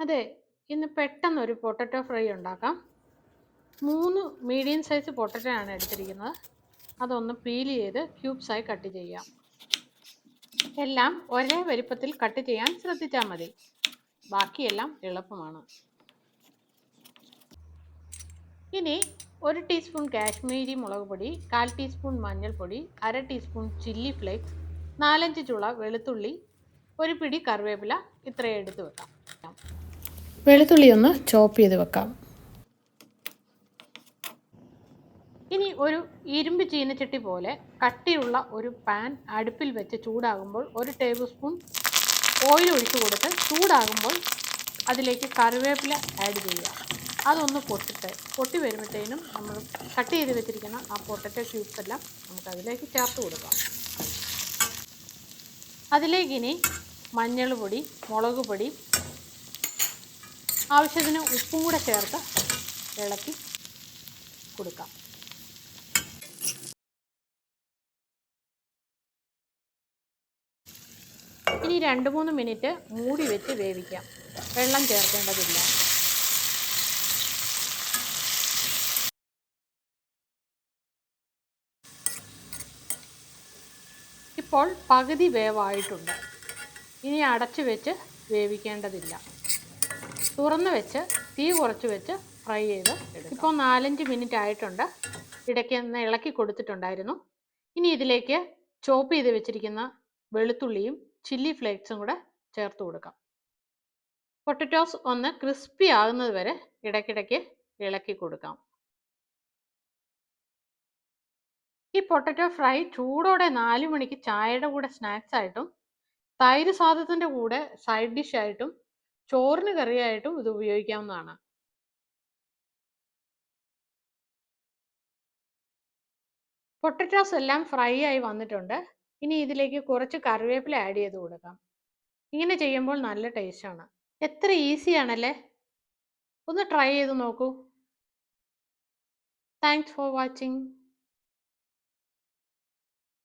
അതെ, ഇന്ന് പെട്ടെന്നൊരു പൊട്ടറ്റോ ഫ്രൈ ഉണ്ടാക്കാം. 3 മീഡിയം സൈസ് പൊട്ടറ്റോ ആണ് എടുത്തിരിക്കുന്നത്. അതൊന്ന് പീൽ ചെയ്ത് ക്യൂബ്സായി കട്ട് ചെയ്യാം. എല്ലാം ഒരേ വലിപ്പത്തിൽ കട്ട് ചെയ്യാൻ ശ്രദ്ധിച്ചാൽ മതി. ബാക്കിയെല്ലാം എളുപ്പമാണ്. ഇനി 1 ടീസ്പൂൺ കാശ്മീരി മുളക് പൊടി, 1/4 ടീസ്പൂൺ മഞ്ഞൾപ്പൊടി, 1/2 ടീസ്പൂൺ ചില്ലി ഫ്ലേക്സ്, 4-5 ചുള വെളുത്തുള്ളി, ഒരു പിടി കറിവേപ്പില ഇത്രയും എടുത്ത് വെക്കാം. വെളുത്തുള്ളി ഒന്ന് ചോപ്പ് ചെയ്ത് വെക്കാം. ഇനി ഒരു ഇരുമ്പ് ചീനച്ചട്ടി പോലെ കട്ടിയുള്ള ഒരു പാൻ അടുപ്പിൽ വെച്ച് ചൂടാകുമ്പോൾ 1 ടേബിൾ സ്പൂൺ ഓയിൽ ഒഴിച്ചു കൊടുത്ത് ചൂടാകുമ്പോൾ അതിലേക്ക് കറിവേപ്പില ആഡ് ചെയ്യുക. അതൊന്ന് പൊട്ടി വരുമ്പോഴത്തേനും നമ്മൾ കട്ട് ചെയ്ത് വെച്ചിരിക്കുന്ന ആ പൊട്ടറ്റോ ക്യൂബ്സ് എല്ലാം നമുക്ക് അതിലേക്ക് ചേർത്ത് കൊടുക്കാം. അതിലേക്ക് ഇനി മഞ്ഞൾ പൊടി, മുളക് പൊടി, ആവശ്യത്തിന് ഉപ്പും കൂടെ ചേർത്ത് ഇളക്കി കൊടുക്കാം. ഇനി 2-3 മിനിറ്റ് മൂടി വെച്ച് വേവിക്കാം. വെള്ളം ചേർക്കേണ്ടതില്ല. ഇപ്പോൾ പകുതി വേവായിട്ടുണ്ട്. ഇനി അടച്ചു വെച്ച് വേവിക്കേണ്ടതില്ല. തുറന്ന് വെച്ച് തീ കുറച്ച് വെച്ച് ഫ്രൈ ചെയ്ത് എടുക്കാം. ഇപ്പോൾ 4-5 മിനിറ്റ് ആയിട്ടുണ്ട്. ഇടയ്ക്ക് ഒന്ന് ഇളക്കി കൊടുത്തിട്ടുണ്ടായിരുന്നു. ഇനി ഇതിലേക്ക് ചോപ്പ് ചെയ്ത് വെച്ചിരിക്കുന്ന വെളുത്തുള്ളിയും ചില്ലി ഫ്ലേക്സും കൂടെ ചേർത്ത് കൊടുക്കാം. പൊട്ടറ്റോസ് ഒന്ന് ക്രിസ്പി ആകുന്നത് വരെ ഇടയ്ക്കിടയ്ക്ക് ഇളക്കി കൊടുക്കാം. ഈ പൊട്ടറ്റോ ഫ്രൈ ചൂടോടെ 4 മണിക്ക് ചായയുടെ കൂടെ സ്നാക്സ് ആയിട്ടും തൈര് സാദത്തിൻ്റെ കൂടെ സൈഡ് ഡിഷ് ആയിട്ടും ചോറിന് കറിയായിട്ടും ഇത് ഉപയോഗിക്കാവുന്നതാണ്. പൊട്ടറ്റോസ് എല്ലാം ഫ്രൈ ആയി വന്നിട്ടുണ്ട്. ഇനി ഇതിലേക്ക് കുറച്ച് കറിവേപ്പില ആഡ് ചെയ്ത് കൊടുക്കാം. ഇങ്ങനെ ചെയ്യുമ്പോൾ നല്ല ടേസ്റ്റാണ്. എത്ര ഈസിയാണല്ലേ? ഒന്ന് ട്രൈ ചെയ്ത് നോക്കൂ. Thanks for watching.